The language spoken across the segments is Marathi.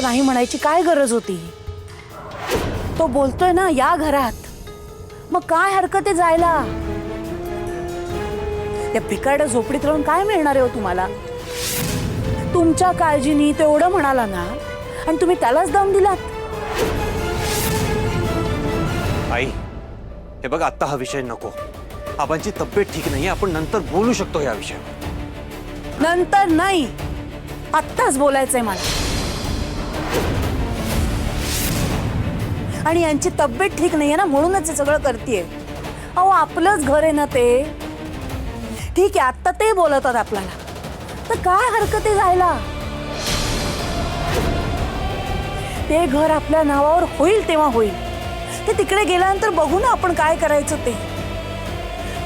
नाही म्हणायची काय गरज होती? तो बोलतोय ना या घरात, मग काय हरकत आहे जायला? या भिकारड्या झोपडीत राहून काय मिळणार आहे हो तुम्हाला? तुमच्या काळजीनी तेवढं म्हणाला ना, आणि तुम्ही त्यालाच दम दिलात. आई, हे बघ, आता हा विषय नको. आबांची तब्येत ठीक नाही, आपण नंतर बोलू शकतो या विषयावर. नंतर नाही, आत्ताच बोलायचंय मला. आणि यांची तब्येत ठीक नाहीये ना, म्हणूनच हे सगळं करतेय. अहो, आपलंच घर आहे ना ते. ठीक आहे, आत्ता ते बोलतात आपल्याला, तर काय हरकत आहे जायला? ते घर आपल्या नावावर होईल तेव्हा होईल. ते तिकडे गेल्यानंतर बघू ना आपण काय करायचं ते.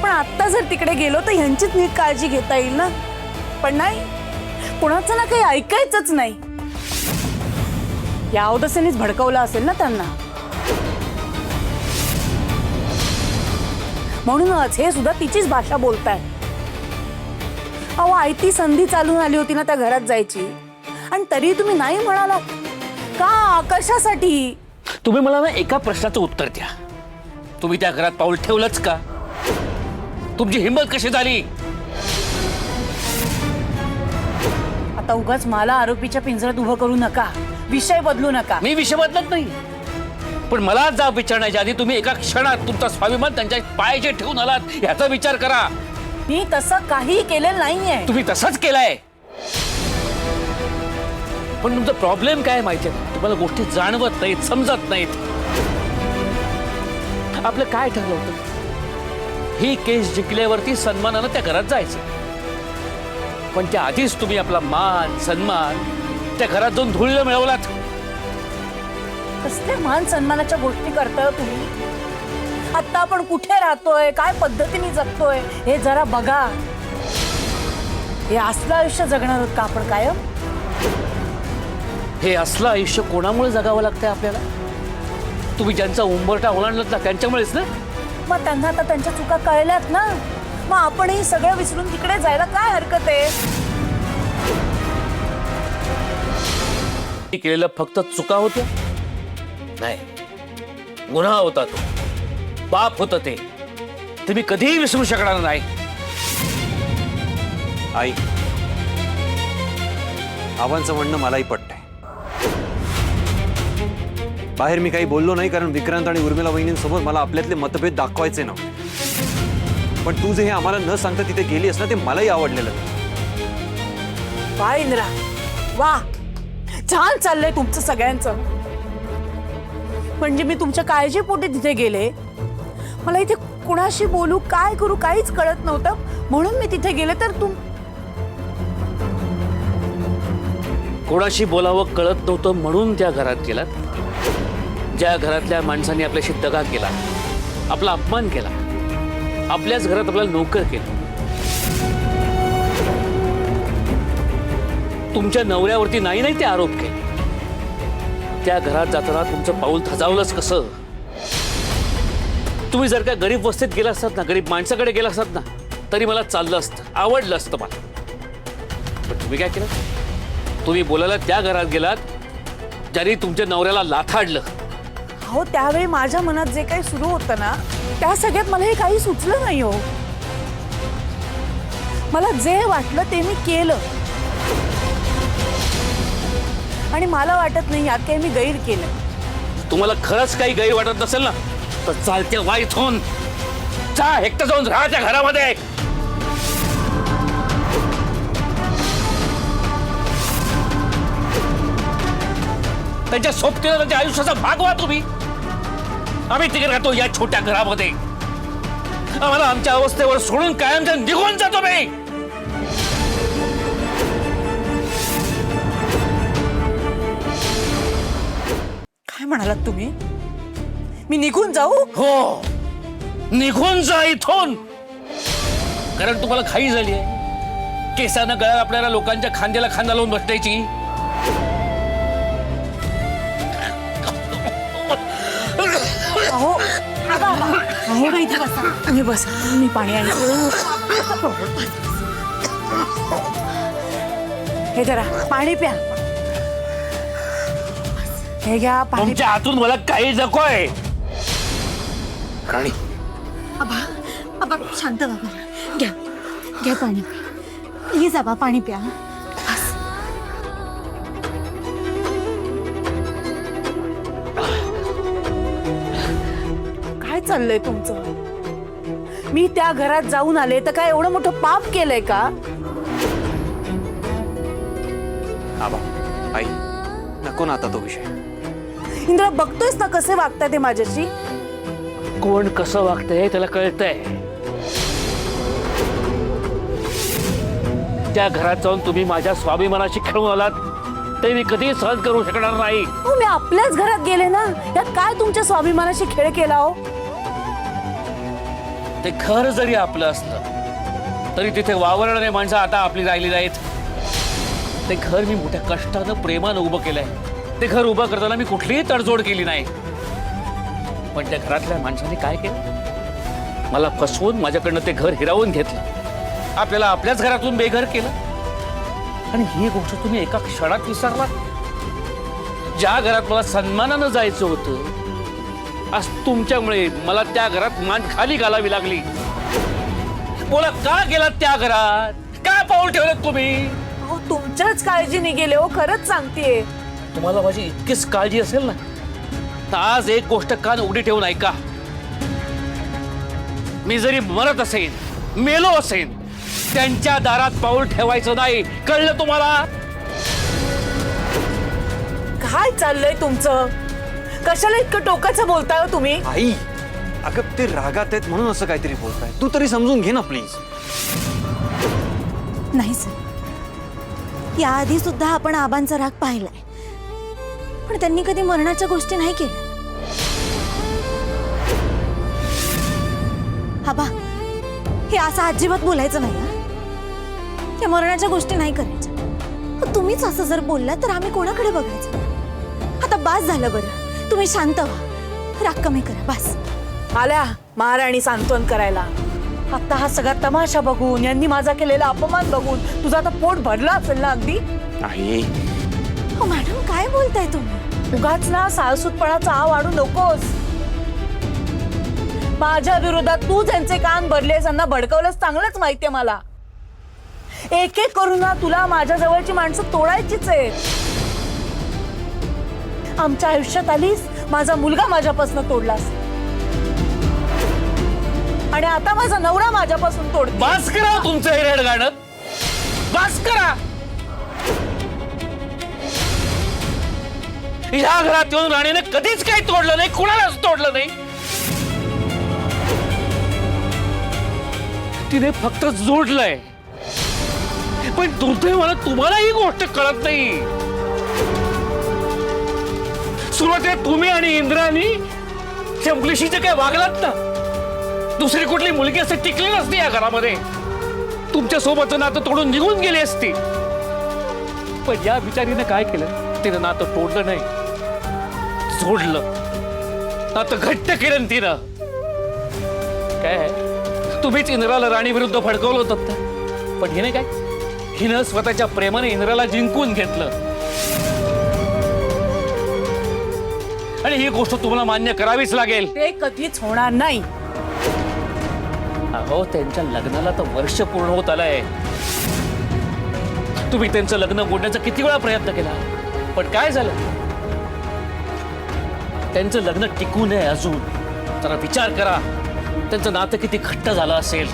पण आत्ता जर तिकडे गेलो तर ह्यांचीच नीट काळजी घेता येईल ना. पण नाही, कुणाचं ना काही ऐकायचंच नाही. या अवदसेनेच भडकवलं असेल ना त्यांना, म्हणूनच हे सुद्धा तिचीच भाषा बोलताय. अहो, आयती संधी चालून आली होती ना त्या घरात जायची, आणि तरी तुम्ही नाही म्हणालात का? कशासाठी? तुम्ही मला ना एका प्रश्नाचं उत्तर द्या. तुम्ही त्या घरात पाऊल ठेवलंच का? तुमची हिंमत कशी झाली? आता उगाच मला आरोपीच्या पिंजऱ्यात उभं करू नका, विषय बदलू नका. मी विषय बदलत नाही, पण मला जाब विचारण्याच्या आधी तुम्ही एका क्षणात तुमचा स्वाभिमान त्यांच्या पायाचे ठेवून आलात याचा विचार करा. मी तसं काही केलेलं नाहीये. तुम्ही तसंच केलाय, पण तुमचा प्रॉब्लेम काय माहितीये? तुम्हाला गोष्टी जाणवत नाहीत, समजत नाहीत. आपलं काय ठरलं होतं? ही केस जिंकल्यावरती सन्मानानं त्या घरात जायचं, पण त्या आधीच तुम्ही आपला मान सन्मान त्या घरात जाऊन धुळीला मिळवलात. कसल्या मान सन्मानाच्या गोष्टी करताय तुम्ही? आता आपण कुठे राहतोय, काय पद्धतीने जगतोय हे जरा बघा. हे असलं आयुष्य जगणार आहोत का आपण कायम? हे असलं आयुष्य कोणामुळे जगावं लागतंय आपल्याला? तुम्ही ज्यांचा उंबरठा ओलांडलात ना त्यांच्यामुळेच ना. मग त्यांना आता त्यांच्या चुका कळल्यात ना, मग आपणही सगळं विसरून तिकडे जायला काय हरकत आहे? केलेलं फक्त चुका होत्या नाही, गुन्हा होता तो, पाप होतं ते. तुम्ही कधीही विसरू शकणार नाही. आई, आबांचं म्हणणं मलाही पटतंय. बाहेर मी काही बोललो नाही, कारण विक्रांत आणि उर्मिला वहिनींसोबत मला आपल्यातले मतभेद दाखवायचे नव्हते. पण तू जे हे आम्हाला न सांगता तिथे गेली असं ते मलाही आवडलेलं. वा इंद्रा, वा, छान चाललंय तुमचं सगळ्यांचं. म्हणजे मी तुमच्या काळजीपोटी तिथे गेले. मला इथे कुणाशी बोलू, काय करू काहीच कळत नव्हतं, म्हणून मी तिथे गेले. तर कोणाशी बोलावं कळत नव्हतं म्हणून त्या घरात गेलात. ज्या घरातल्या माणसांनी आपल्याशी दगा केला, आपला अपमान केला, आपल्याच घरात आपल्याला नोकर केलं. तुमच्या नवऱ्यावरती नाही नाही ते आरोप केले. त्या घरात जाताना तुमचं पाऊल थजावलंच कसं? तुम्ही जर का गरीब वस्तीत गेला असतात ना, गरीब माणसाकडे गेला असतात ना, तरी मला चाललं असतं, आवडलं असतं मला. पण तुम्ही काय केलं? तुम्ही बोलायला त्या घरात गेलात ज्यांनी तुमच्या नवऱ्याला लाथाडलं. हो, त्यावेळी माझ्या मनात जे काही सुरू होतं ना, त्या सगळ्यात मला हे काही सुचलं नाही हो. मला जे वाटलं ते मी केलं, आणि मला वाटत नाही यात काही मी गैर केलं. तुम्हाला खरंच काही गैर वाटत नसेल ना, तर चालते वा इथून. जा, एकटं जाऊन राहा त्या घरामध्ये. त्यांच्या सोबतीला त्यांच्या आयुष्याचा भाग व्हा तुम्ही. आम्ही तिकडे राहतो या छोट्या घरामध्ये. आम्हाला आमच्या अवस्थेवर सोडून कायमच्या निघून जातो मी. काय म्हणालात तुम्ही? मी निघून जाऊ? हो, निघून जा इथून. कारण तुम्हाला घाई झाली आहे. केसानं गळा आपल्याला लोकांच्या खांद्याला खांदा लावून बसण्याची. अहो, अहो, इथे बसा. तुम्ही बसा, मी पाणी आणतो. हे जरा पाणी प्या. हे घ्या पाणी. तुमच्या हातून मला काही नकोय. राणी आबा आबा शांत बाबा, घ्या घ्या पाणी, प्लीज आबा पाणी प्या. बस. काय चाललंय तुमचं? मी त्या घरात जाऊन आले तर काय एवढं मोठं पाप केलंय का? आबा आई नको ना आता तो विषय. इंद्रा, बघतोयस ना कसे वागताय ते माझ्याशी. कोण कसं वागतंय त्याला कळतंय. त्या घरात जाऊन तुम्ही माझ्या स्वाभिमानाशी खेळून आलात ते मी कधी सहन करू शकणार नाही. हो, मी आपल्याच घरात गेले ना, यात काय तुमच्या स्वाभिमानाशी खेळ केला हो? ते घर जरी आपलं असलं तरी तिथे वावरणारे माणसं आता आपली राहिली नाहीत. ते घर मी मोठ्या कष्टानं प्रेमानं उभं केलंय. ते घर उभं करताना मी कुठलीही तडजोड केली नाही. पण त्या घरातल्या माणसाने काय केलं? मला फसवून माझ्याकडनं ते घर हिरावून घेतलं. आपल्याला आपल्याच घरातून बेघर केलं. आणि ही गोष्ट तुम्ही एका क्षणात विसरलात. ज्या घरात मला सन्मानानं जायचं होतं, आज तुमच्यामुळे मला त्या घरात मान खाली घालावी लागली. बोला, का गेलात त्या घरात? काय पाऊल ठेवलं तुम्ही? अहो, तुमच्याच काळजीने गेले हो, खरंच सांगतेय. तुम्हाला माझी इतकीच काळजी असेल ना, तर आज एक गोष्ट कान उघडी ठेवून ऐका. मी जरी मरत असेन, मेलो असेन, त्यांच्या दारात पाऊल ठेवायचं नाही. कळलं तुम्हाला? काय चाललंय तुमचं? कशाला इतकं टोकाचं बोलताय हो तुम्ही? आई अगं ते रागात आहेत म्हणून असं काहीतरी बोलताय. तू तरी समजून घे ना प्लीज. नाही सर, याआधी सुद्धा आपण आबांचा राग पाहिलाय, पण त्यांनी कधी मरणाच्या गोष्टी नाही केल्या. आबा, हे असं अजिबात बोलायचं नाही हा. त्या मरणाच्या गोष्टी नाही करायच्या. पण तुम्हीच असं जर बोलला तर आम्ही कोणाकडे बघायचं? आता बास झालं बरं, तुम्ही शांत व्हा, राग कमी करा, बास. आल्या महाराणी सांत्वन करायला. आता हा सगळा तमाशा बघून, यांनी माझा केलेला अपमान बघून तुझा आता पोट भरला असेल ना अगदी? आई हो मॅडम, काय बोलताय तुम्ही? उगाच ना साळसूतपणाचा आव वाढू नकोस. माझ्या विरोधात तू ज्यांचे कान भरलेस त्यांना भडकवलंस चांगलंच माहितीये मला. एक एक करून ना तुला माझ्या जवळची माणसं तोडायचीच आहेत. आमच्या आयुष्यात आलीस, माझा मुलगा माझ्यापासून तोडलास, आणि आता माझा नवरा माझ्यापासून तोड. बास करा तुमचं हे रेड गाणं. बास करा. ह्या घरात येऊन राणीने कधीच काही तोडलं नाही, कुणालाच तोडलं नाही. तिने फक्त जोडलंय. पण दुर्दैवानं तुम्हाला ही गोष्ट कळत नाही. सुरुवातीला तुम्ही आणि इंद्राणी चंपलीशी जे काय वागलात ना, दुसरी कुठली मुलगी असं टिकली नसती या घरामध्ये. तुमच्या सोबतचं नातं तोडून निघून गेली असती. पण या बिचारीने काय केलं? तिनं नातं तोडलं नाही, जोडलं. नातं घट्ट केलं तिनं. काय तुम्हीच इंद्राला राणी विरुद्ध फडकवलं होतं ना? पण हिने काय? हिनं स्वतःच्या प्रेमाने इंद्राला जिंकून घेतलं. आणि ही गोष्ट तुम्हाला मान्य करावीच लागेल. ते कधीच होणार नाही. अहो, त्यांच्या लग्नाला तर वर्ष पूर्ण होत आलंय. तुम्ही त्यांचं लग्न मोडण्याचा किती वेळा प्रयत्न केला, पण काय झालं? त्यांचं लग्न टिकू नये अजून. जरा विचार करा, त्यांचं नातं किती घट्ट झालं असेल.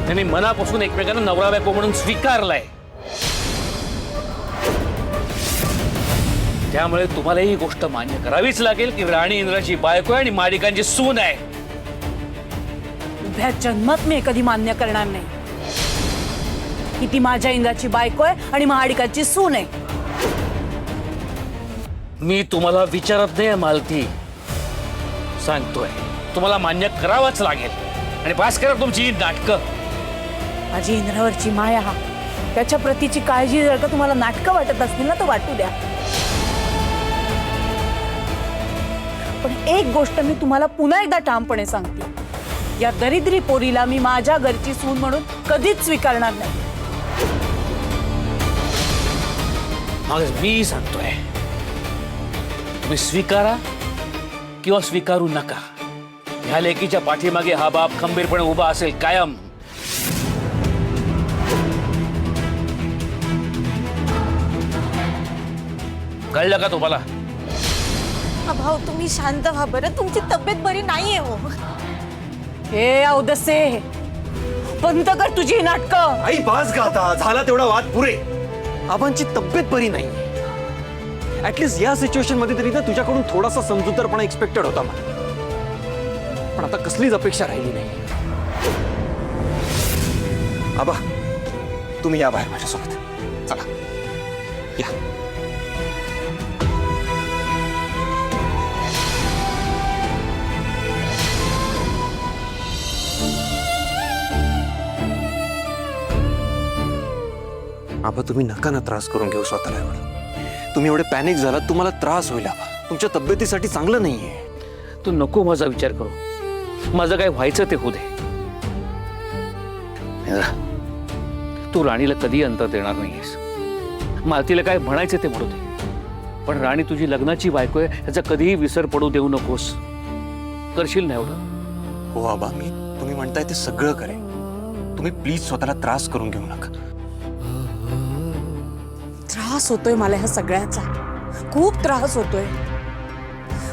त्यांनी मनापासून एकमेकांना नवरा बायको म्हणून स्वीकारलाय. त्यामुळे तुम्हाला ही गोष्ट मान्य करावीच लागेल की राणी इंद्राची बायको आहे आणि माडिकांची सून आहे. उभ्या जन्मात मी कधी मान्य करणार नाही की ती माझ्या इंद्राची बायको आहे आणि महाडिकाची सून आहे. मी तुम्हाला विचारत नाही मालती, सांगतोय तुम्हाला मान्य करावंच लागेल. आणि पास करा तुमची नाटकं. माझी इंद्रावरची माया, त्याच्या प्रतीची काळजी जर का तुम्हाला नाटकं वाटत असतील ना तर वाटू द्या. पण एक गोष्ट मी तुम्हाला पुन्हा एकदा ठामपणे सांगते, या दरिद्री पोरीला मी माझ्या घरची सून म्हणून कधीच स्वीकारणार नाही. मग मी सांगतोय, तुम्ही स्वीकारा किंवा स्वीकारू नका, ह्या लेकीच्या पाठीमागे हा बाप खंबीरपणे उभा असेल कायम. कळलं का तुम्हाला? भाऊ तुम्ही शांत व्हा बरं, तुमची तब्येत बरी नाहीये हो. हे अवदसे, बंद कर तुझी नाटकं. आई बास गाता, झाला तेवढा वाद पुरे. आबांची तब्येत बरी नाही. ऍटलीस्ट या सिच्युएशन मध्ये तरी ना तुझ्याकडून थोडासा समजूतदारपणा एक्सपेक्टेड होता मला, पण आता कसलीच अपेक्षा राहिली नाही. आबा, तुम्ही या बाहेर माझ्यासोबत. चला या. आबा, तुम्ही नका ना त्रास करून घेऊ स्वतःला एवढं. तुम्ही एवढे पॅनिक झालात, तुम्हाला त्रास होईल आबा. तुमच्या तब्येतीसाठी चांगलं नाहीये. तू नको माझा विचार करू, माझं काय व्हायचं ते होऊ दे. इंद्रा, तू राणीला कधी अंतर देणार नाहीयेस. मालतीला काय म्हणायचं ते म्हणू दे, पण राणी तुझी लग्नाची बायको आहे याचा कधीही विसर पडू देऊ नकोस. करशील ना एवढं? हो आबा, मी तुम्ही म्हणताय ते सगळं करेन. तुम्ही प्लीज स्वतःला त्रास करून घेऊ नका. त्रास होतोय मला ह्या सगळ्याचा, खूप त्रास होतोय.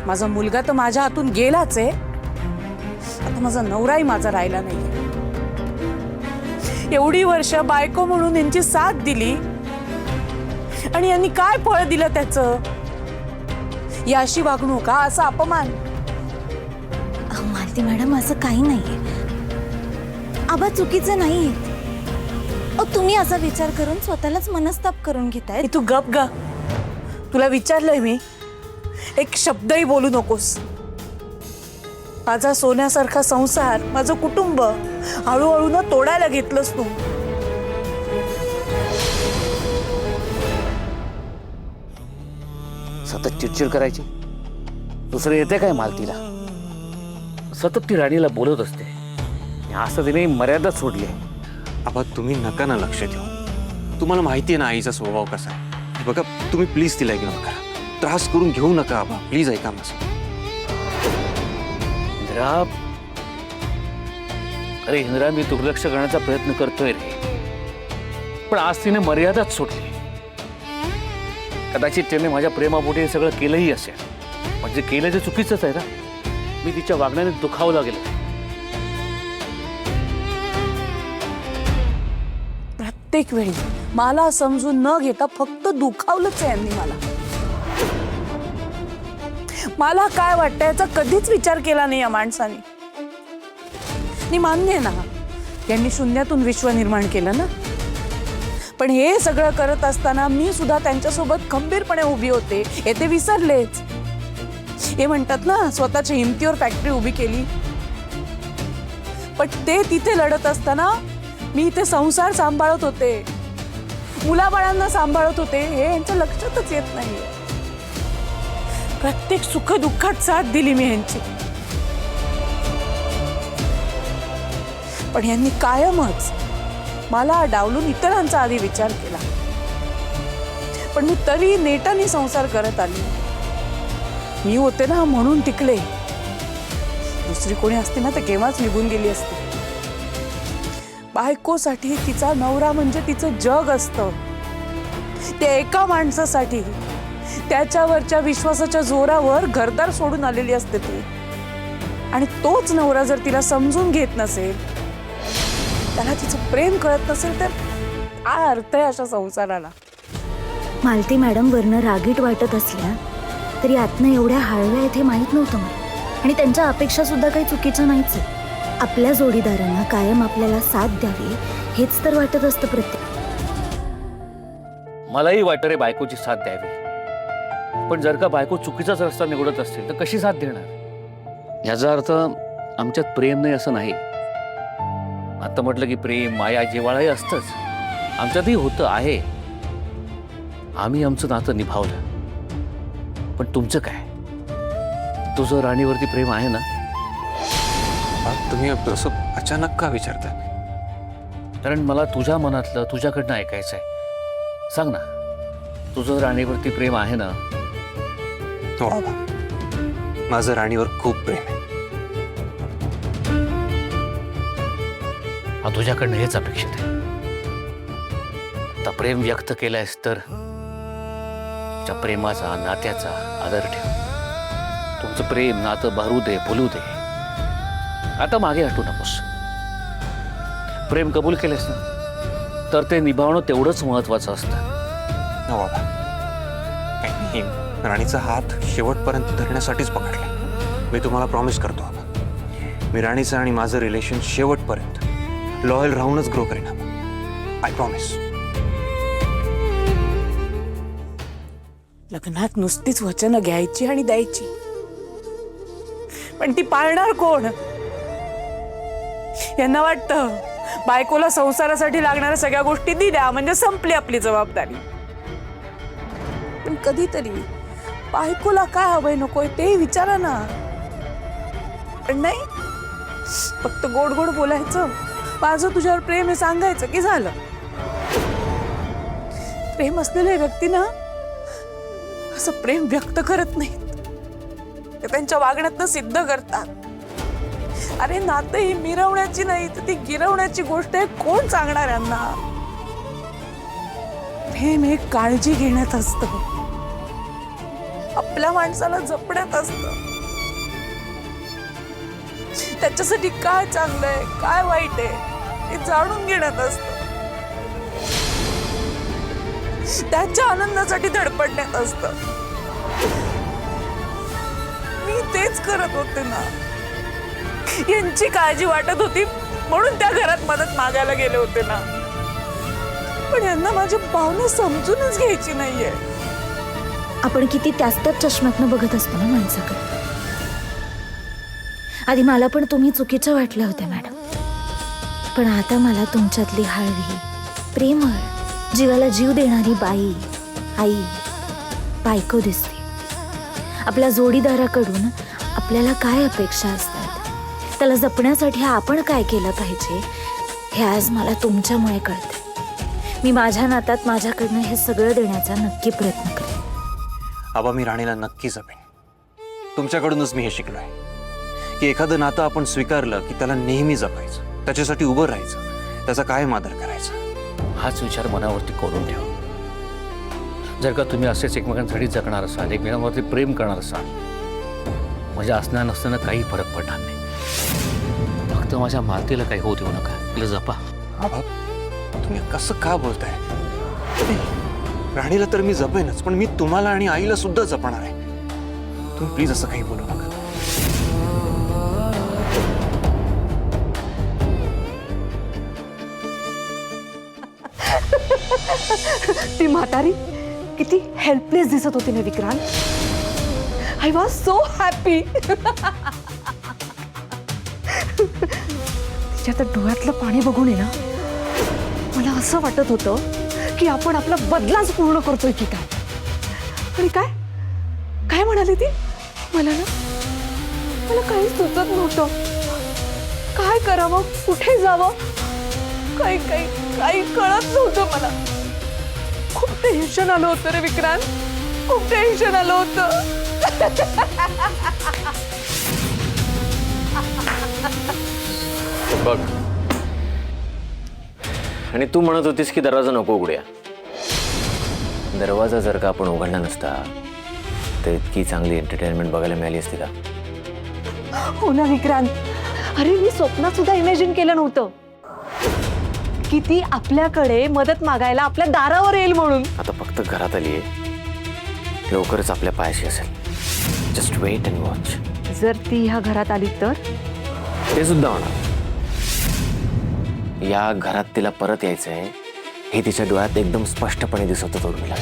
माझा मुलगा तर माझ्या हातून गेलाच आहे, आता माझा नवराही माझा राहिला नाही. एवढी वर्ष बायको म्हणून यांची साथ दिली आणि यांनी काय फळ दिलं त्याचं? या अशी वागणूक, हा असा अपमान. मालती मॅडम असं काही नाहीये, आबा चुकीचं नाहीये. तुम्ही असा विचार करून स्वतःलाच मनस्ताप करून घेताय. तू गप ग, तुला विचारलंय मी, एक शब्दही बोलू नकोस. माझा सोन्यासारखा संसार, माझं कुटुंब हळूहळू न तोडायला घेतलंस तू. सतत चिडचिड करायची, दुसरं येते काय मालतीला? सतत ती राणीला बोलत असते, असं तिने मर्यादा सोडली. आबा, तुम्ही नका ना लक्ष देऊ. तुम्हाला माहिती आहे ना आईचा स्वभाव कसा आहे. बघा, तुम्ही प्लीज तिला इग्नोर करा. त्रास करून घेऊ नका आबा, प्लीज ऐका माझं. इंद्रा, अरे इंद्रा, मी दुर्लक्ष करण्याचा प्रयत्न करतोय रे, पण आज तिने मर्यादाच सोडली. कदाचित त्याने माझ्या प्रेमापोटी हे सगळं केलंही असेल, म्हणजे केलं ते चुकीचंच आहे ना. मी तिच्या वागण्याने दुखावला गेलो. प्रत्येक वेळी मला समजून न घेता फक्त दुखावलंच आहे यांनी मला. मला काय वाटतं याचा कधीच विचार केला नाही या माणसाने. मी मान्य आहे ना, यांनी शून्यातून विश्व निर्माण केलं ना, पण हे सगळं करत असताना मी सुद्धा त्यांच्यासोबत खंबीरपणे उभी होते, हे ते विसरलेच. हे म्हणतात ना, स्वतःच्या हिमतीवर फॅक्टरी उभी केली, पण ते तिथे लढत असताना मी इथे संसार सांभाळत होते, मुलाबाळांना सांभाळत होते. हे यांच्या लक्षातच येत नाहीये. प्रत्येक सुख दुःखात साथ दिली मी यांची, पण यांनी कायमच मला डावलून इतरांचा आधी विचार केला. पण मी तरी नेटाने संसार करत आली. मी होते ना म्हणून टिकले. दुसरी कोणी असती ना तर केव्हाच निघून गेली असती. बायकोसाठी तिचा नवरा म्हणजे तिचं जग असतं. त्या एका माणसासाठी त्याच्यावरच्या विश्वासाच्या जोरावर घरदार सोडून आलेली असते ती. आणि तोच नवरा जर तिला समजून घेत नसेल, त्याला तिचं प्रेम कळत नसेल, तर काय अर्थ आहे अशा संसाराला? मालती मॅडम वरनं रागीट वाटत असल्या तरी आतनं एवढ्या हळव्या आहेत हे माहीत नव्हतं मला. आणि त्यांच्या अपेक्षा सुद्धा काही चुकीच्या नाहीच आहे. आपल्या जोडीदारांना कायम आपल्याला साथ द्यावी हेच तर वाटत असतं प्रत्येक. मलाही वाटतं रे बायकोची साथ द्यावी, पण जर का बायको चुकीचाच रस्ता निवडत असतील तर कशी साथ देणार? याचा अर्थ आमच्यात प्रेम नाही असं नाही. आता म्हटलं की प्रेम, माया, जिव्हाळाही असतंच. आमच्यातही होतं, आहे. आम्ही आमचं नातं निभावलं. पण तुमचं काय? तुझं राणीवरती प्रेम आहे ना? तुम्ही असं अचानक का विचारता? कारण मला तुझ्या मनातलं तुझ्याकडनं ऐकायचं आहे. सांग ना, तुझं राणीवरती प्रेम आहे ना? हो बाबा, माझं राणीवर खूप प्रेम आहे. हा, तुझ्याकडनं हेच अपेक्षित आहे. आता प्रेम व्यक्त केलंयस तर तुझ्या प्रेमाचा, नात्याचा आदर ठेव. तुमचं प्रेम नातं बहरू दे, फुलू दे. आता मागे हटू नकोस. प्रेम कबूल केलेस ना, तर ते निभावणं तेवढंच महत्वाचं असतं. हो बाबा, मी राणीचा हात शेवटपर्यंत धरण्यासाठीच पकडला. मी तुम्हाला प्रॉमिस करतो बाबा, मी राणीचं आणि माझं रिलेशन शेवटपर्यंत लॉयल राहूनच ग्रो करेन. I promise. लग्नात नुसतीच वचनं घ्यायची आणि द्यायची, पण ती पाळणार कोण? यांना वाटतं बायकोला संसारासाठी लागणाऱ्या सगळ्या गोष्टी दिल्या म्हणजे संपली आपली जबाबदारी. पण कधीतरी बायकोला काय हवंय नकोय ते विचारा ना. पण नाही, फक्त गोड गोड बोलायचं, माझं तुझ्यावर प्रेम आहे सांगायचं की झालं. प्रेम असलेल्या व्यक्ती ना असं प्रेम व्यक्त करत नाहीत, ते त्यांच्या वागण्यातनं सिद्ध करतात. अरे नातं ही मिरवण्याची नाही तर ती गिरवण्याची गोष्ट आहे. कोण सांगणार यांना? प्रेम हे काळजी घेण्यात असतं, आपल्या माणसाला जपण्यात असतं. त्याच्यासाठी काय चांगलंय काय वाईट आहे हे जाणून घेण्यात असतं. त्याच्या आनंदासाठी धडपडण्यात असतं. मी तेच करत होते ना. यांची काळजी वाटत होती म्हणून त्या घरात मदत मागायला गेले होते ना. पण यांना माझी भावना समजूनच घ्यायची नाहीये. आपण किती त्याच चष्म्यातनं बघत असतो ना माणसाकडे. आधी मला पण तुम्ही चुकीच्या वाटल्या होत्या मॅडम, पण आता मला तुमच्यातली हळवी, प्रेमळ, जीवाला जीव देणारी बाई, आई, बायको दिसते. आपल्या जोडीदाराकडून आपल्याला काय अपेक्षा असतात, त्याला जपण्यासाठी आपण काय केलं पाहिजे हे आज मला तुमच्यामुळे कळते. मी माझ्या नात्यात माझ्याकडनं हे सगळं देण्याचा नक्की प्रयत्न करेन. आबा, मी राणीला नक्की जपेन. तुमच्याकडूनच मी हे शिकलोय की एखादं नातं आपण स्वीकारलं की त्याला नेहमी जपायचं, त्याच्यासाठी उभं राहायचं, त्याचा कायम आदर करायचा. हाच विचार मनावरती करून ठेवा. जर का तुम्ही असेच एकमेकांसाठी जगणार असाल, एकमेकांवरती प्रेम करणार असाल, म्हणजे असणार नसताना काही फरक पडणार नाही. फक्त माझ्या मातेला काही होत येऊ नका, तिला जपा. आबा, तुम्ही कसं का बोलताय? राणीला तर मी जपेनच, पण मी तुम्हाला आणि आईला सुद्धा जपणार आहे. तुम्ही प्लीज असं काही बोलू नका. ती म्हातारी किती हेल्पलेस दिसत होती ना Vikrant. I was so happy. तिच्या त्या डोळ्यातलं पाणी बघून आहे ना, मला असं वाटत होतं की आपण आपला बदलाच पूर्ण करतोय की काय. आणि काय काय म्हणाली ती? मला काही सुचत नव्हतं. काय करावं, कुठे जावं, काही कळत नव्हतं मला. खूप टेन्शन आलं होतं रे विक्रांत, खूप टेन्शन आलं होतं. बघ, आणि तू म्हणत होतीस की दरवाजा नको उघड्या. दरवाजा जर का आपण उघडला नसता तर इतकी चांगली एंटरटेनमेंट बघायला मिळाली असती का? हो ना विक्रांत. अरे मी स्वप्नात सुद्धा इमॅजिन केलं नव्हतं की ती आपल्याकडे मदत मागायला आपल्या दारावर येईल म्हणून. आता फक्त घरात आली आहे, लवकरच आपल्या पायाशी असेल. Just wait and watch. जर ती ह्या घरात आली तर ते सुद्धा होणार. या घरात तिला परत यायचं आहे हे तिच्या डोळ्यात एकदम स्पष्टपणे दिसत होतं उर्मिला.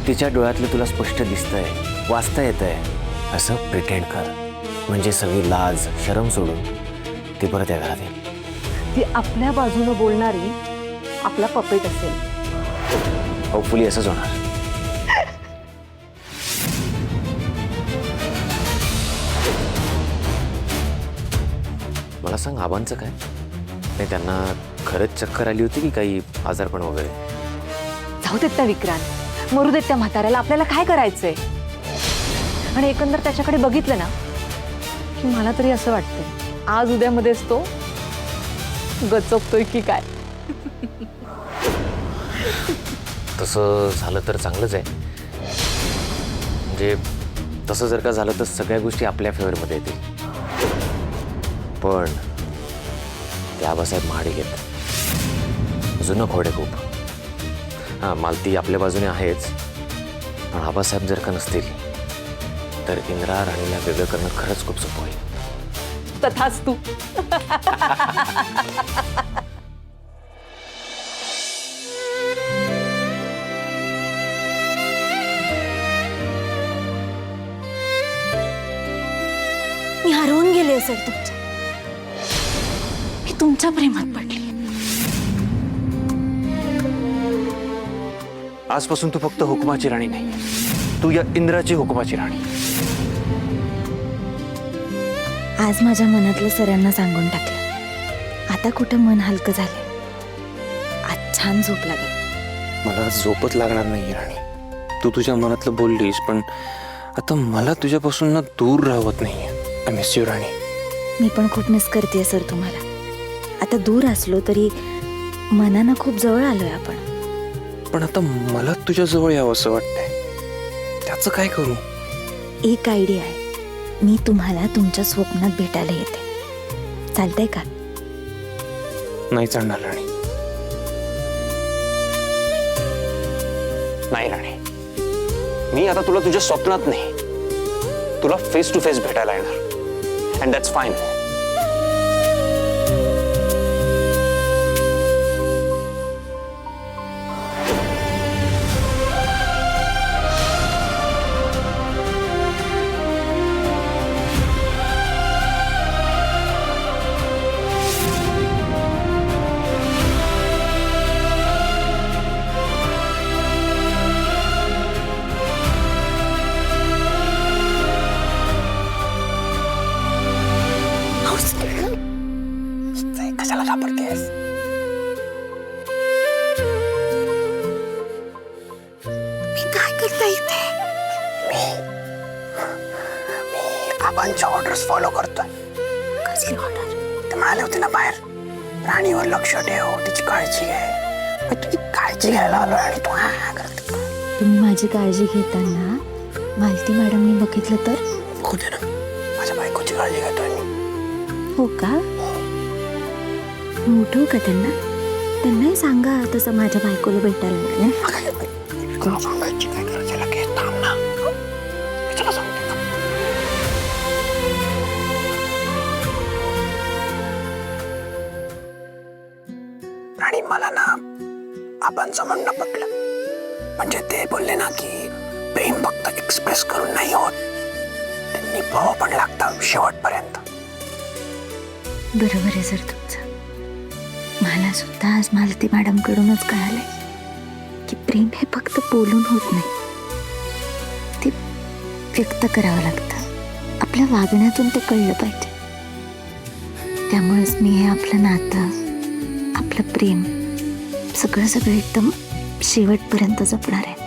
तिच्या डोळ्यातलं तुला स्पष्ट दिसतंय, वाचता येतंय असं प्रिटेंड कर. म्हणजे सगळी लाज शरम सोडून ती परत या घरात येईल. ती आपल्या बाजूनं बोलणारी आपला पपेट असेल. होपफुली असंच होणार. मला सांग, आबांचं काय? नाही, त्यांना खरंच चक्कर आली होती की काही आजारपण वगैरे? जाऊ देत ना विक्रांत. मरू देत त्या म्हाताऱ्याला, आपल्याला काय करायचंय? आणि एकंदर त्याच्याकडे बघितलं ना की मला तरी असं वाटतंय आज उद्यामध्येच तो गचकतोय की काय. तसं झालं तर चांगलंच आहे. म्हणजे तसं जर का झालं तर सगळ्या गोष्टी आपल्या फेवरमध्ये येतील. पण ते आबासाहेब महाडिक आहेत, जुनं खोडे खूप. हां, मालती आपल्या बाजूने आहेच, पण आबासाहेब जर का नसतील तर इंद्रा राणीला वेगळं करणं खरंच खूप सोपं होईल. तथाच तू. मी हरवून गेले सर तुमच्या. मी तुमच्या प्रेमात पडली. आजपासून तू फक्त हुकुमाची राणी नाही, तू या इंद्राची हुकुमाची राणी. आज माझ्या मनातलं सरांना सांगून टाकलं. आता कुठं मन हलकं झालं. आज छान झोप लागेल. मला झोपच लागणार नाही राणी. तू तुझ्या मनातलं बोललीस, पण आता मला तुझ्यापासून ना दूर राहत नाहीये. आय मिस यू राणी. मी पण खूप मिस करते सर तुम्हाला. आता दूर असलो तरी मनानं खूप जवळ आलोय आपण. पण आता मला तुझ्या जवळ यावं असं वाटतंय. त्याचं काय करू? एक आयडिया आहे. मी तुम्हाला तुमच्या स्वप्नात भेटायला येते. चालतंय का? नाही चालणार राणी. नाही राणी, मी आता तुला तुझ्या स्वप्नात नाही, तुला फेस टू फेस भेटायला येणार. And that's fine. कशाला घाबरतेस? मी काय करता इथे? मी आबांच्या ऑर्डर्स फॉलो करतोय. कसली ऑर्डर? ते म्हणाले होते ना बाहेर, राणीवर लक्ष ठेव, तिची काळजी घे. तुझी काळजी घ्यायला आलो आणि तू हा करते. तुम्ही माझी काळजी घेताना मालती मॅडमनी बघितलं तर? बघू दे ना, माझ्या बायकोची काळजी घेतोय मी. हो का? उठवू का त्यांना? त्यांनाही सांगा तसं माझ्या बायकोला भेटायला लागलं. तुला सांगायची काय गरज आहे? लगेच थांब ना, मी तुला सांगते. राणी, मला ना आबांचं म्हणणं पटलं. म्हणजे ते बोलले ना की प्रेम फक्त एक्सप्रेस करून नाही होत, ते निभाव पण लागतं शेवटपर्यंत. बरोबर आहे सर तुमचं. मला सुद्धा आज मालती मॅडमकडूनच कळालंय की प्रेम हे फक्त बोलून होत नाही, ते व्यक्त करावं लागतं. आपल्या वागण्यातून ते कळलं पाहिजे. त्यामुळेच मी हे आपलं नातं, आपलं प्रेम सगळं एकदम शेवटपर्यंत जपणार आहे.